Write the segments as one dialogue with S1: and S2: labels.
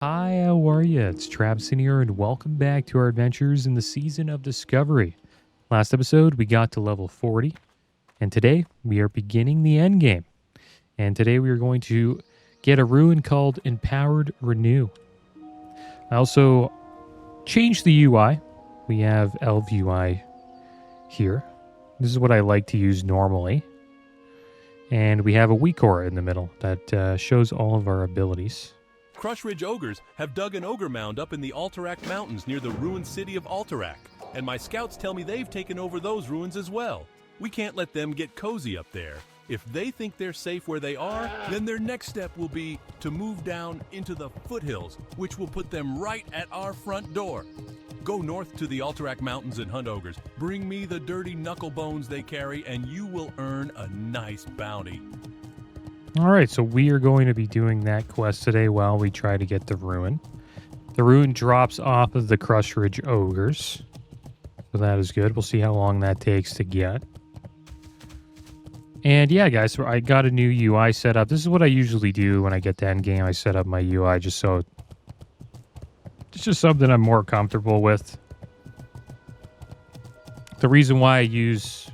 S1: Hi, how are you? It's Traviseen here, and welcome back to our adventures in the Season of Discovery. Last episode, we got to level 40, and today we are beginning the end game. And today we are going to get a rune called Empowered Renew. I also changed the UI. We have Elf UI here. This is what I like to use normally. And we have a weak aura in the middle that shows all of our abilities.
S2: Crush Ridge Ogres have dug an ogre mound up in the Alterac Mountains near the ruined city of Alterac, and my scouts tell me they've taken over those ruins as well. We can't let them get cozy up there. If they think they're safe where they are, then their next step will be to move down into the foothills, which will put them right at our front door. Go north to the Alterac Mountains and hunt ogres. Bring me the dirty knuckle bones they carry, and you will earn a nice bounty.
S1: All right, so we are going to be doing that quest today while we try to get the rune. The rune drops off of the Crush Ridge Ogres, so that is good. We'll see how long that takes to get. And yeah, guys, so I got a new UI set up. This is what I usually do when I get to endgame. I set up my UI just so it's just something I'm more comfortable with. The reason why I use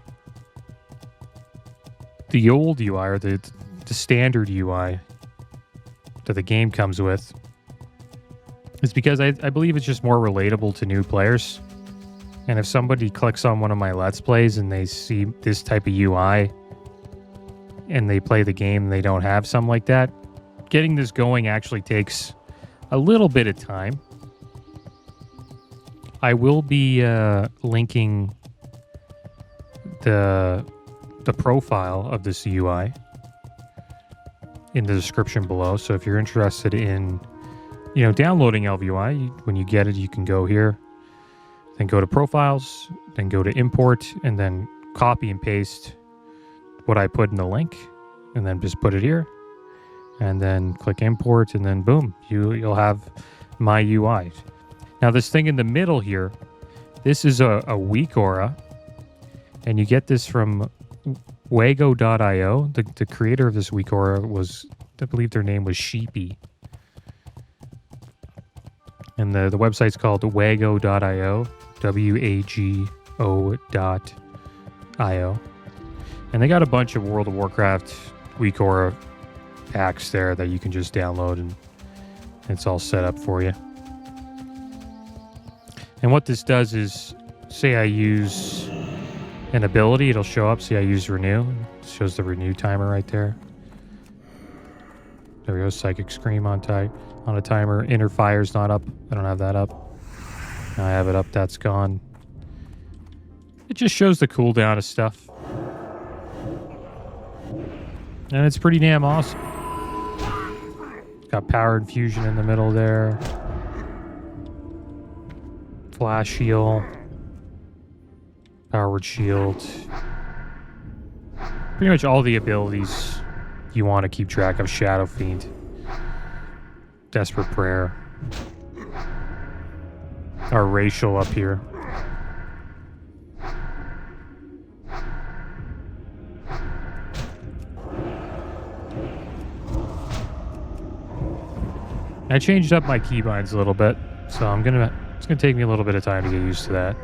S1: the old UI or the standard UI that the game comes with is because I believe it's just more relatable to new players. And if somebody clicks on one of my Let's Plays and they see this type of UI and they play the game and they don't have something like that, getting this going actually takes a little bit of time. I will be linking the profile of this UI in the description below. So if you're interested in, downloading LVUI, when you get it, you can go here, then go to profiles, then go to import, and then copy and paste what I put in the link, and then just put it here, and then click import, and then boom, you'll have my UI. Now this thing in the middle here, this is a weak aura, and you get this from Wago.io. The creator of this weak aura was, I believe their name was Sheepy. And the website's called Wago.io, WAGO.io. And they got a bunch of World of Warcraft weak aura packs there that you can just download, and it's all set up for you. And what this does is, say I use an ability, it'll show up. See, I use Renew. It shows the Renew timer right there. There we go. Psychic Scream on a timer. Inner Fire's not up. I don't have that up. Now I have it up. That's gone. It just shows the cooldown of stuff. And it's pretty damn awesome. It's got Power Infusion in the middle there. Flash Heal. Powered Shield. Pretty much all the abilities you want to keep track of. Shadow Fiend. Desperate Prayer. Our Racial up here. I changed up my keybinds a little bit, so it's gonna take me a little bit of time to get used to that.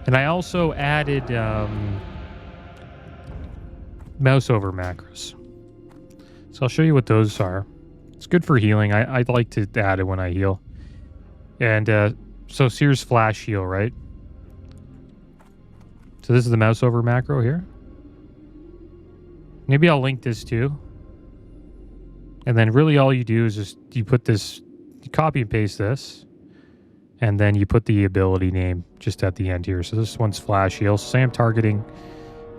S1: And I also added mouse over macros. So I'll show you what those are. It's good for healing. I'd like to add it when I heal. And so here's Flash Heal, right? So this is the mouse over macro here. Maybe I'll link this too. And then really all you do is just you copy and paste this. And then you put the ability name just at the end here. So this one's Flash Heal. So say I'm targeting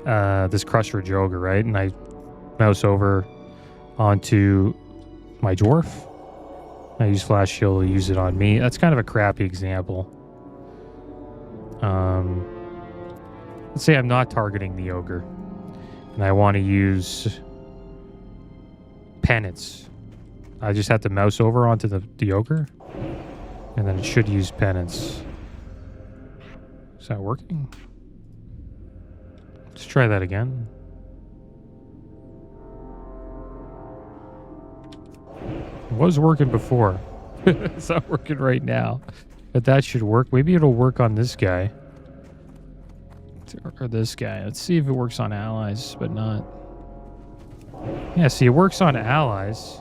S1: this Crush Ridge Ogre, right? And I mouse over onto my Dwarf. I use Flash Heal to use it on me. That's kind of a crappy example. Let's say I'm not targeting the Ogre. And I want to use Penance. I just have to mouse over onto the Ogre. And then it should use Penance. Is that working? Let's try that again. It was working before. It's not working right now. But that should work. Maybe it'll work on this guy. Or this guy. Let's see if it works on allies, but not. Yeah, see, it works on allies,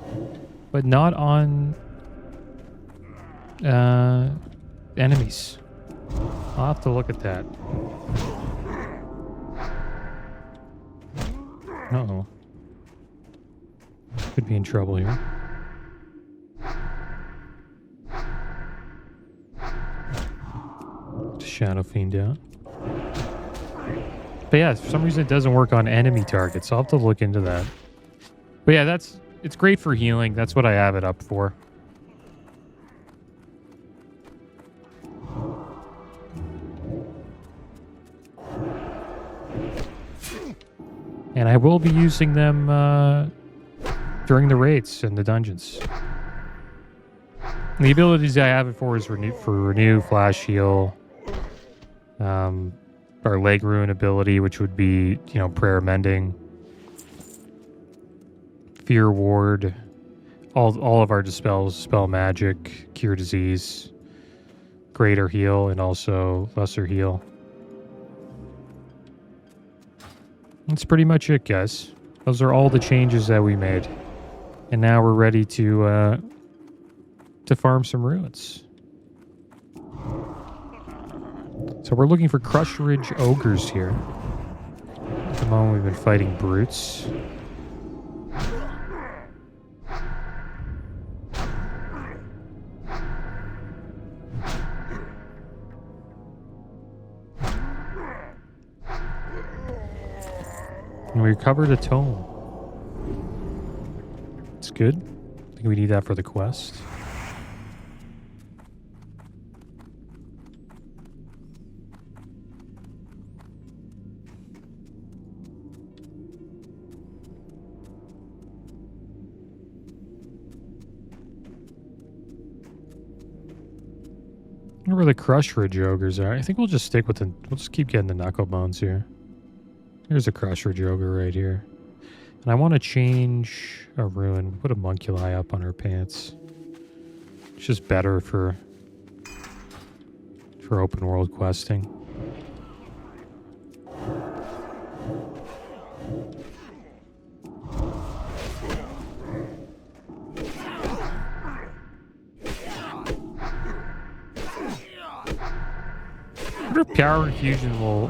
S1: but not on enemies. I'll have to look at that. Uh-oh. Could be in trouble here. Shadow Fiend down. But yeah, for some reason it doesn't work on enemy targets, so I'll have to look into that. But yeah, it's great for healing. That's what I have it up for. And I will be using them during the raids and the dungeons. And the abilities I have it for is renew, flash heal, our leg rune ability, which would be, you know, prayer mending, fear ward, all of our dispels, spell magic, cure disease, greater heal, and also lesser heal. That's pretty much it, guys. Those are all the changes that we made. And now we're ready to farm some ruins. So we're looking for Crush Ridge Ogres here. At the moment we've been fighting brutes. And we recovered a tome. It's good. I think we need that for the quest. I wonder where the Crush Ridge Ogres are. I think we'll just stick with the... We'll just keep getting the Knuckle Bones here. Here's a Crush Ridge Ogre right here. And I want to change a rune. Put a Munculi up on her pants. It's just better for open world questing. I wonder if Power Infusion will...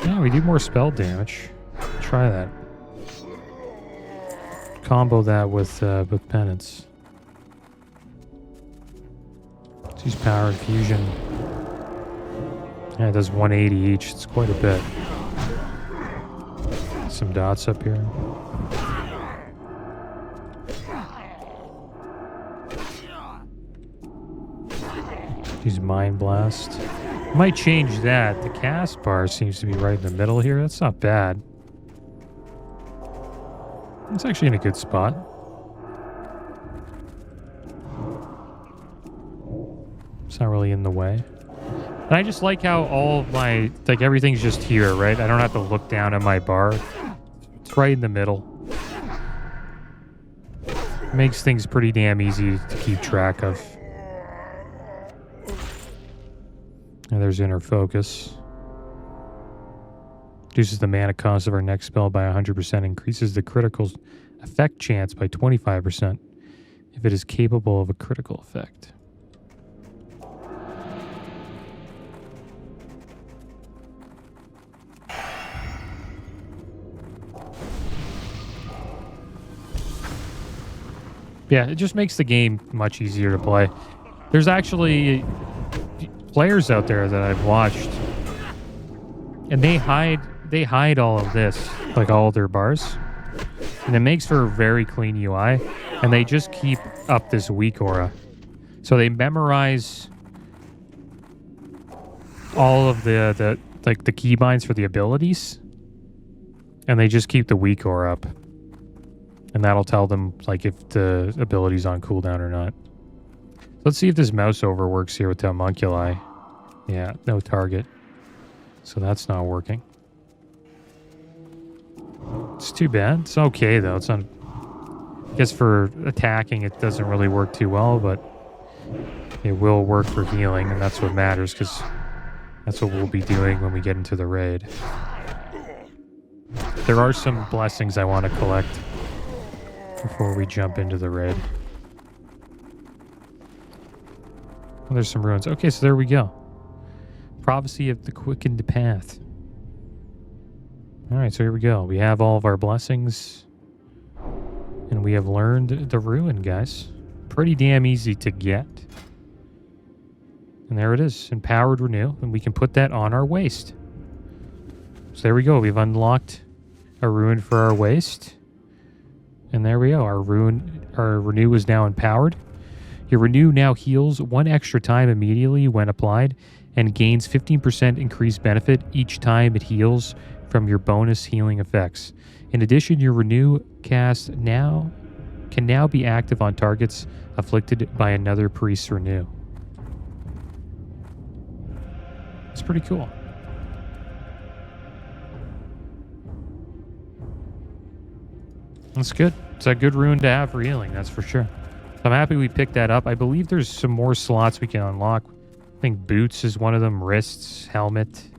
S1: Yeah, we do more spell damage. Try that. Combo that with Penance. Let's use Power Infusion. Yeah, it does 180 each. It's quite a bit. Some dots up here. Use Mind Blast. Might change that. The cast bar seems to be right in the middle here. That's not bad. It's actually in a good spot. It's not really in the way. And I just like how all of my... Like, everything's just here, right? I don't have to look down at my bar. It's right in the middle. Makes things pretty damn easy to keep track of. And there's Inner Focus. Reduces the mana cost of our next spell by 100%. Increases the critical effect chance by 25% if it is capable of a critical effect. Yeah, it just makes the game much easier to play. There's actually players out there that I've watched, and they hide all of this, like all of their bars, and it makes for a very clean UI, and they just keep up this weak aura. So they memorize all of the keybinds for the abilities, and they just keep the weak aura up. And that'll tell them like if the ability's on cooldown or not. Let's see if this mouse over works here with the homunculi. Yeah, no target. So that's not working. It's too bad. It's okay though. It's not I guess for attacking, it doesn't really work too well, but it will work for healing, and that's what matters, because that's what we'll be doing when we get into the raid. There are some blessings I want to collect before we jump into the raid. Oh, there's some ruins. Okay, so there we go. Prophecy of the Quickened Path. Alright, so here we go. We have all of our blessings. And we have learned the Rune, guys. Pretty damn easy to get. And there it is. Empowered Renew. And we can put that on our waist. So there we go. We've unlocked a Rune for our waist. And there we go. Our Renew is now empowered. Your Renew now heals 1 extra time immediately when applied and gains 15% increased benefit each time it heals from your bonus healing effects. In addition, your Renew cast can now be active on targets afflicted by another Priest's Renew. It's pretty cool. That's good. It's a good Rune to have for healing, that's for sure. I'm happy we picked that up. I believe there's some more slots we can unlock. I think boots is one of them, wrists, helmet,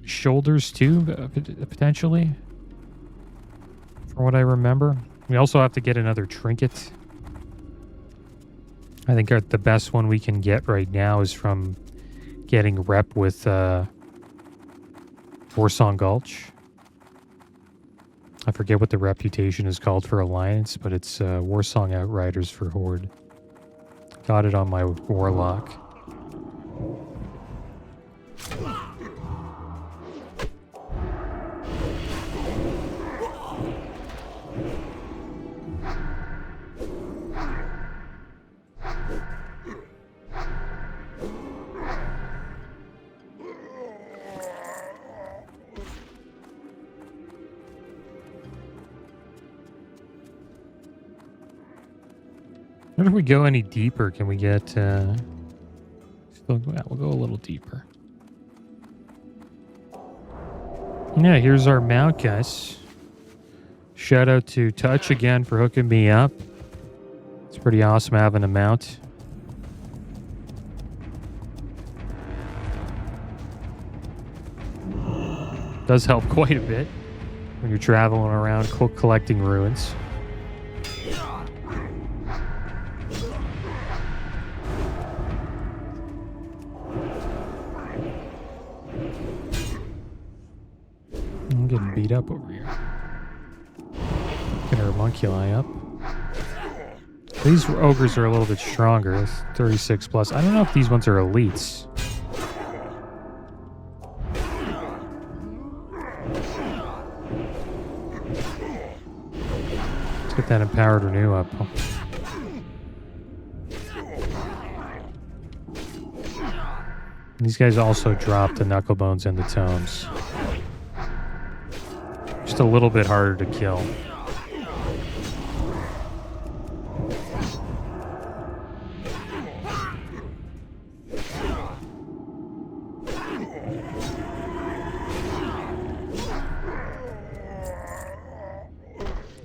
S1: shoulders too, potentially, from what I remember. We also have to get another trinket. I think the best one we can get right now is from getting rep with Warsong Gulch. I forget what the reputation is called for Alliance, but it's Warsong Outriders for Horde. Got it on my Warlock. What if we go any deeper? Can we get... we'll go a little deeper. Yeah, here's our mount, guys. Shout out to Touch again for hooking me up. It's pretty awesome having a mount. Does help quite a bit when you're traveling around collecting ruins. I'm getting beat up over here. Get our Homunculi up. These ogres are a little bit stronger. 36 plus. I don't know if these ones are elites. Let's get that empowered Renew up. These guys also drop the knuckle bones and the tomes. Just a little bit harder to kill.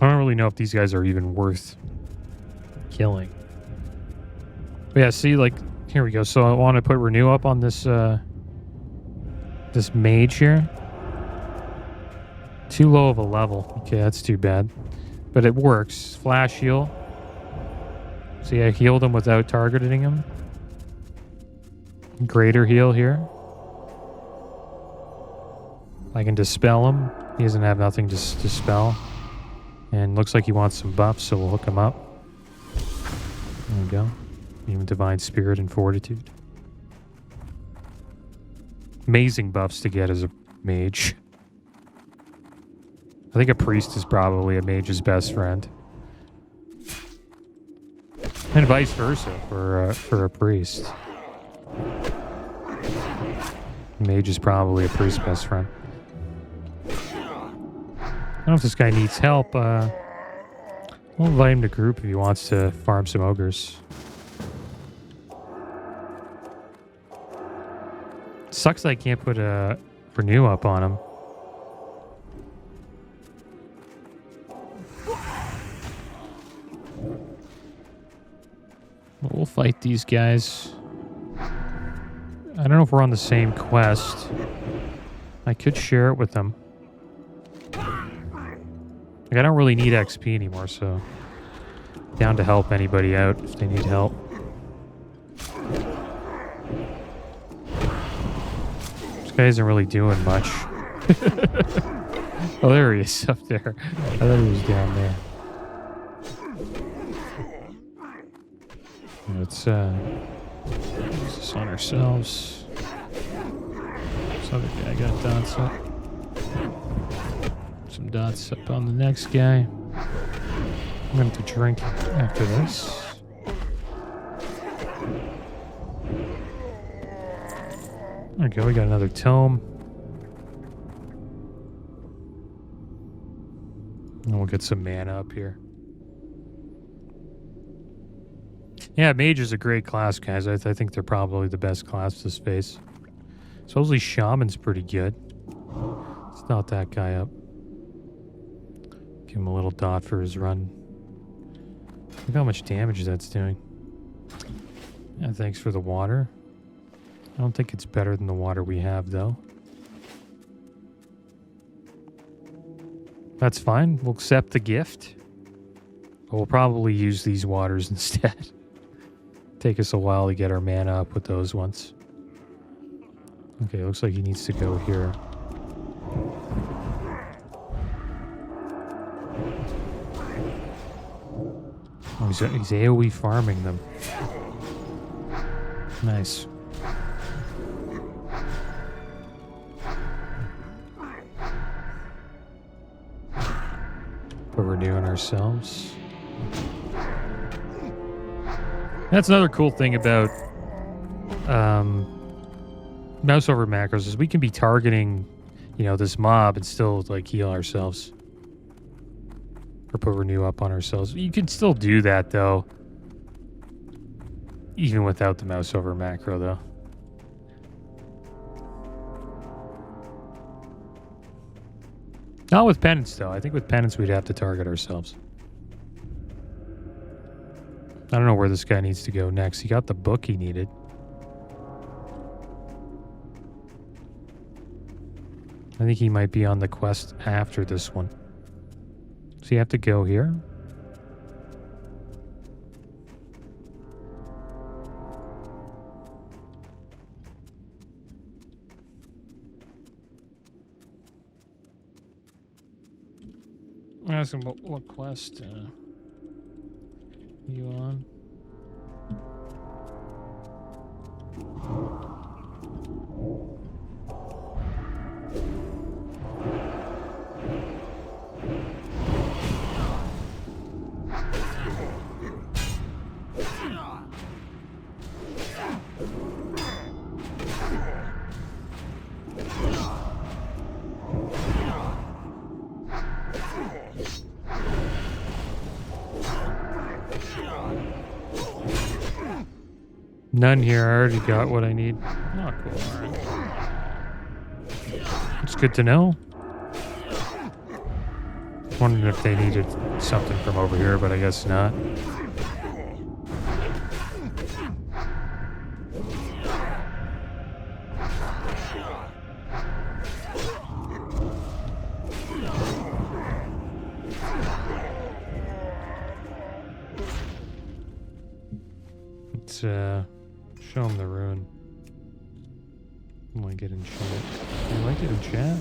S1: I don't really know if these guys are even worth killing. But yeah, see, like, here we go. So I want to put Renew up on this this mage here. Too low of a level. Okay, that's too bad. But it works. Flash heal. See, I healed him without targeting him. Greater heal here. I can dispel him. He doesn't have nothing to dispel. And looks like he wants some buffs, so we'll hook him up. There we go. Even Divine Spirit and Fortitude. Amazing buffs to get as a mage. I think a priest is probably a mage's best friend. And vice versa for a priest. Mage is probably a priest's best friend. I don't know if this guy needs help. We'll invite him to group if he wants to farm some ogres. Sucks that I can't put a Renew up on him. We'll fight these guys. I don't know if we're on the same quest. I could share it with them. Like, I don't really need XP anymore, so down to help anybody out if they need help. This guy isn't really doing much. Oh, there he is up there. I thought he was down there. Let's use this on ourselves. This other guy got dots up. Some dots up on the next guy. I'm going to have to drink after this. There we go, we got another tome. And we'll get some mana up here. Yeah, Mage is a great class, guys. I think they're probably the best class to space. Supposedly Shaman's pretty good. Let's dot that guy up. Give him a little dot for his run. Look how much damage that's doing. Yeah, thanks for the water. I don't think it's better than the water we have, though. That's fine. We'll accept the gift. But we'll probably use these waters instead. Take us a while to get our mana up with those ones. Okay, looks like he needs to go here. Oh, he's AoE farming them. Nice. But we're doing ourselves. That's another cool thing about mouse over macros is we can be targeting, you know, this mob and still like heal ourselves. Or put renew up on ourselves. You can still do that though. Even without the mouse over macro though. Not with penance though. I think with penance we'd have to target ourselves. I don't know where this guy needs to go next. He got the book he needed. I think he might be on the quest after this one. So you have to go here. I'm asking what quest you on? None here. I already got what I need. Oh, cool. All right. It's good to know. Wondering if they needed something from over here, but I guess not. Let's show him the rune. I like it in chat. You like it in chat?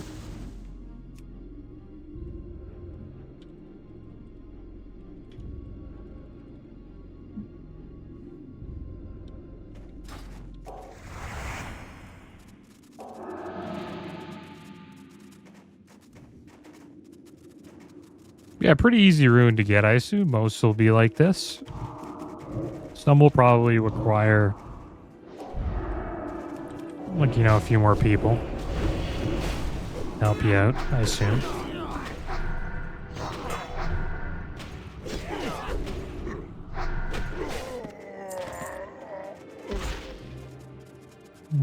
S1: Yeah, pretty easy rune to get. I assume most will be like this. Some will probably require, like, you know, a few more people. Help you out, I assume.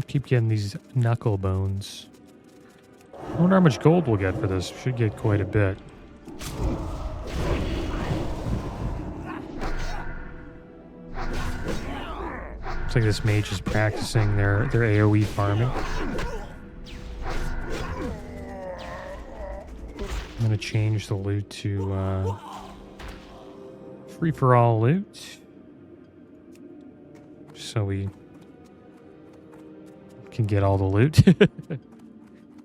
S1: Keep getting these knuckle bones. I wonder how much gold we'll get for this. Should get quite a bit. Looks like this mage is practicing their AoE farming. I'm gonna change the loot to free-for-all loot, so we can get all the loot.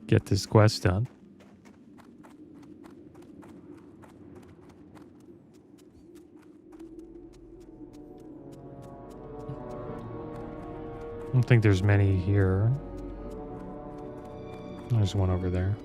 S1: Get this quest done. I don't think there's many here. There's one over there.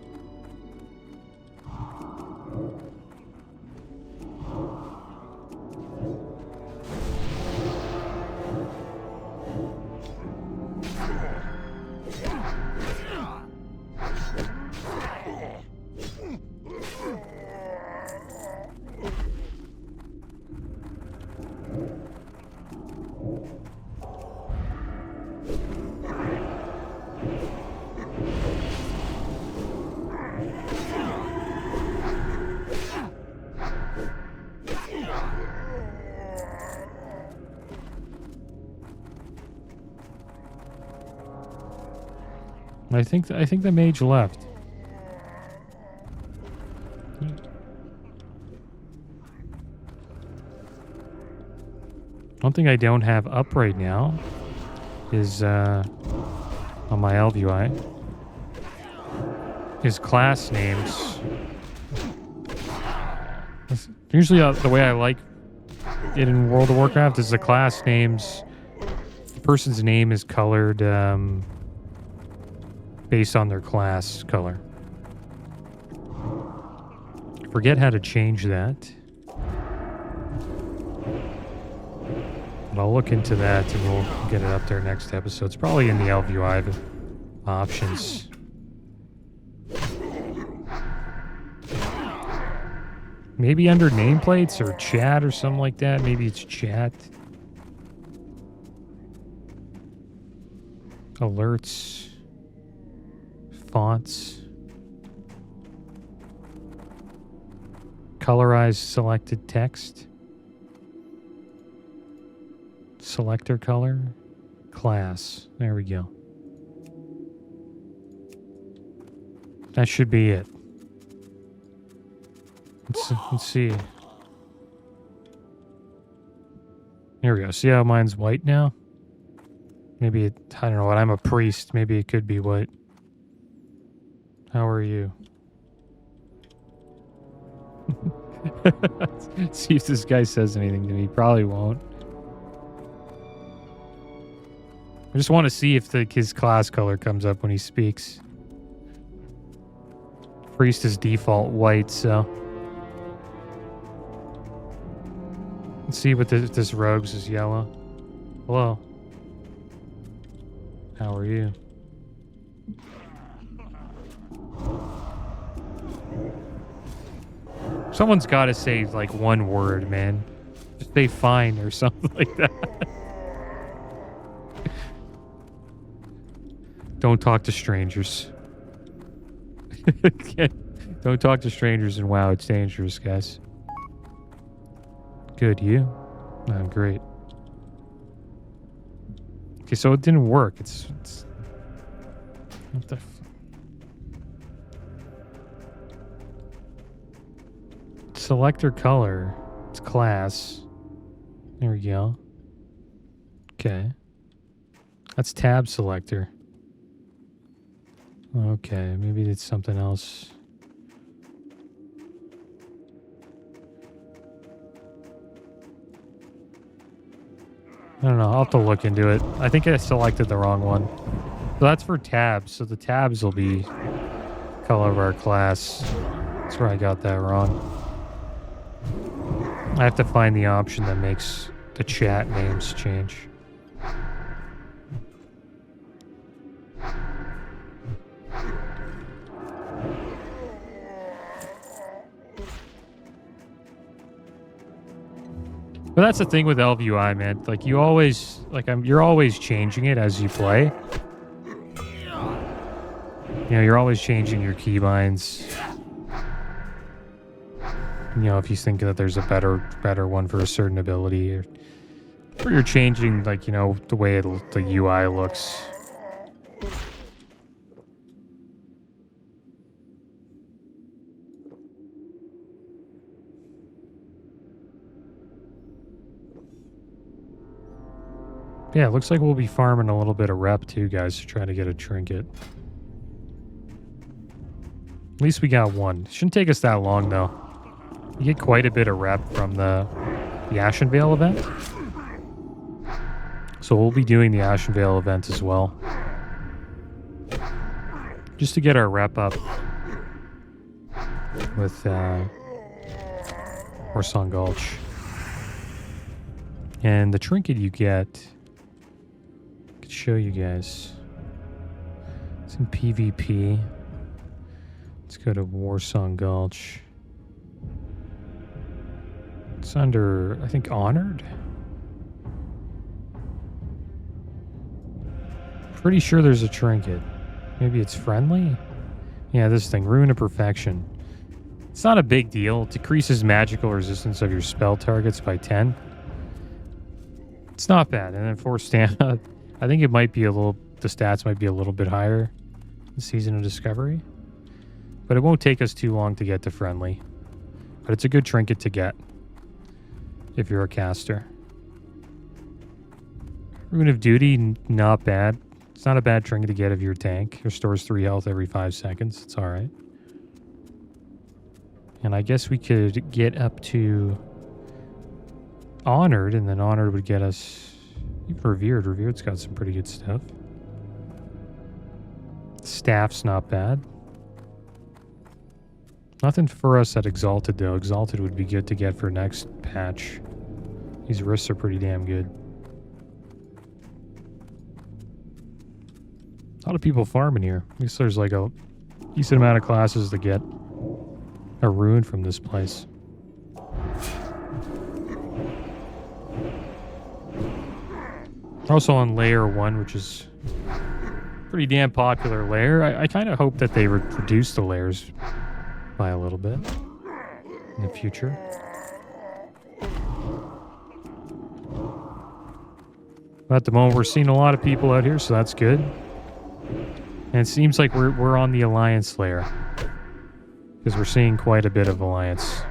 S1: I think the mage left. One thing I don't have up right now is on my Elf UI is class names. Usually the way I like it in World of Warcraft is the class names. The person's name is colored based on their class color. Forget how to change that. But I'll look into that and we'll get it up there next episode. It's probably in the LVUI options. Maybe under nameplates or chat or something like that. Maybe it's chat. Alerts. Fonts. Colorize selected text. Selector color. Class. There we go. That should be it. Let's see. Here we go. See how mine's white now? Maybe it, I don't know what. I'm a priest. Maybe it could be white. How are you? See if this guy says anything to me. Probably won't. I just want to see if his class color comes up when he speaks. Priest is default white, so... Let's see what this rogue's is yellow. Hello. How are you? Someone's got to say like one word, man. Just say fine or something like that. Don't talk to strangers. Don't talk to strangers in WoW. It's dangerous, guys. Good, you? I'm great. Okay, so it didn't work. It's what the selector color. It's class. There we go. Okay. That's tab selector. Okay, maybe it's something else. I don't know. I'll have to look into it. I think I selected the wrong one. So that's for tabs. So the tabs will be color of our class. That's where I got that wrong. I have to find the option that makes the chat names change. But that's the thing with LVUI, man. Like you always, you're always changing it as you play. You know, you're always changing your keybinds. You know, if you think that there's a better one for a certain ability, or Or you're changing, like, you know, the way the UI looks. Yeah, it looks like we'll be farming a little bit of rep too, guys, to try to get a trinket. At least we got one. Shouldn't take us that long, though. You get quite a bit of rep from the Ashenvale event. So we'll be doing the Ashenvale event as well. Just to get our rep up with Horsong Gulch. And the trinket you get, I could show you guys. It's in PvP. Let's go to Warsong Gulch. It's under, I think, Honored. Pretty sure there's a trinket. Maybe it's friendly? Yeah, this thing, Rune of Perfection. It's not a big deal. It decreases magical resistance of your spell targets by 10. It's not bad. And then 4 stamina. I think it might be a little, the stats might be a little bit higher in Season of Discovery. But it won't take us too long to get to friendly. But it's a good trinket to get if you're a caster. Rune of Duty, not bad. It's not a bad trinket to get if you're a tank. It restores 3 health every 5 seconds. It's alright. And I guess we could get up to Honored, and then Honored would get us even Revered. Revered's got some pretty good stuff. Staff's not bad. Nothing for us at Exalted, though. Exalted would be good to get for next patch. These wrists are pretty damn good. A lot of people farming here. At least there's like a decent amount of classes to get a rune from this place. Also on layer 1, which is pretty damn popular layer. I kind of hope that they reduce the layers by a little bit in the future. But at the moment, we're seeing a lot of people out here, so that's good. And it seems like we're on the Alliance layer, because we're seeing quite a bit of Alliance.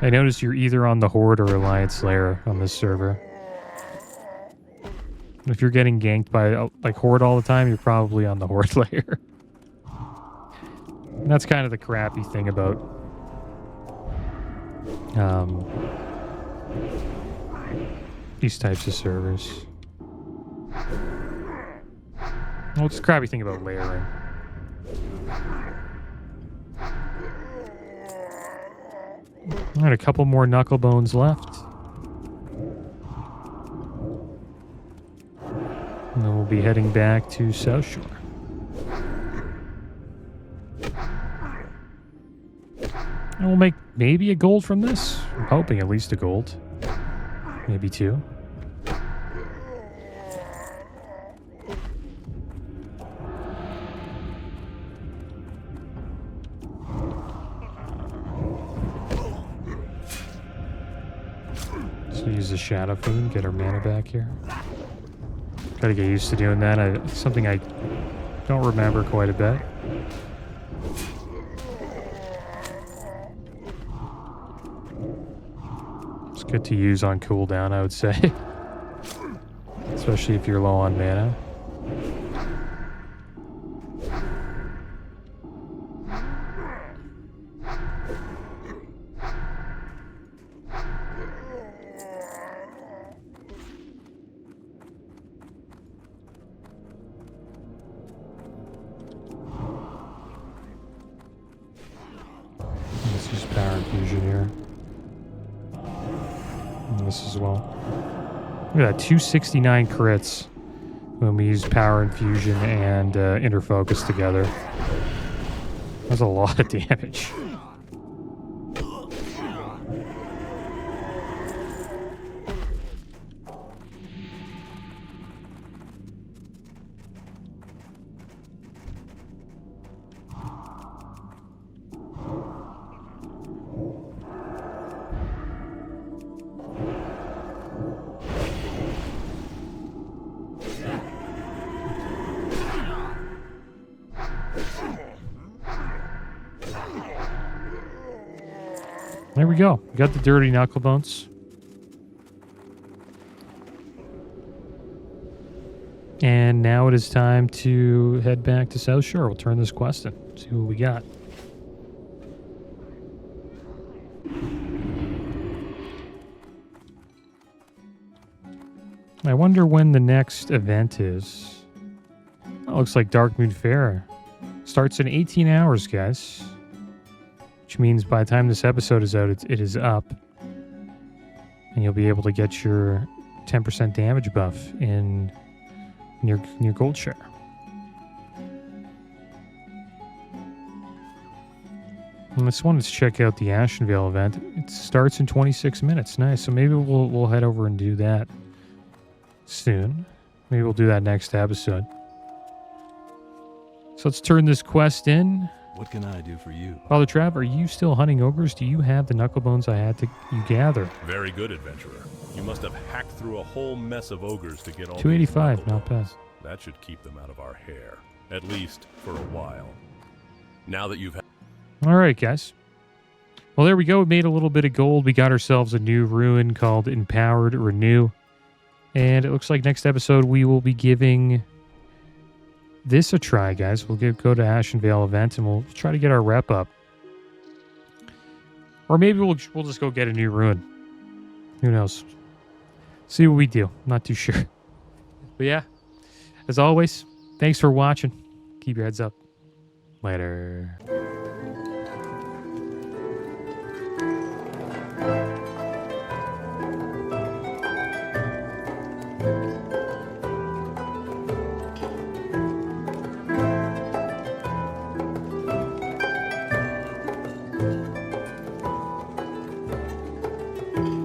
S1: I noticed you're either on the Horde or Alliance layer on this server. If you're getting ganked by like Horde all the time, you're probably on the Horde layer. And that's kind of the crappy thing about these types of servers. Well, it's the crappy thing about layering. All right, a couple more knuckle bones left. And then we'll be heading back to South Shore. And we'll make maybe a gold from this. I'm hoping at least a gold. Maybe 2. So use the Shadow Food, get our mana back here. Gotta get used to doing that. Something I don't remember quite a bit. It's good to use on cooldown, I would say. Especially if you're low on mana. As well. Look at that, 269 crits when we use Power Infusion and Inner Focus together. That's a lot of damage. There we go. We got the dirty knuckle bones. And now it is time to head back to South Shore. We'll turn this quest in. See what we got. I wonder when the next event is. Oh, looks like Dark Moon Fair. Starts in 18 hours, guys. Which means by the time this episode is out, it is up. And you'll be able to get your 10% damage buff in your gold share. And I just wanted to check out the Ashenvale event. It starts in 26 minutes. Nice. So maybe we'll head over and do that soon. Maybe we'll do that next episode. So let's turn this quest in.
S2: What can I do for you?
S1: Father Trav, are you still hunting ogres? Do you have the knuckle bones I had to gather?
S2: Very good, adventurer. You must have hacked through a whole mess of ogres to get all
S1: 285,
S2: these
S1: not bad.
S2: That should keep them out of our hair, at least for a while. Now that you've
S1: All right, guys. Well, there we go. We made a little bit of gold. We got ourselves a new rune called Empowered Renew. And it looks like next episode we will be giving this a try, guys. We'll go to Ashenvale event and we'll try to get our rep up. Or maybe we'll just go get a new rune. Who knows? See what we do. Not too sure. But yeah, as always, thanks for watching. Keep your heads up. Later.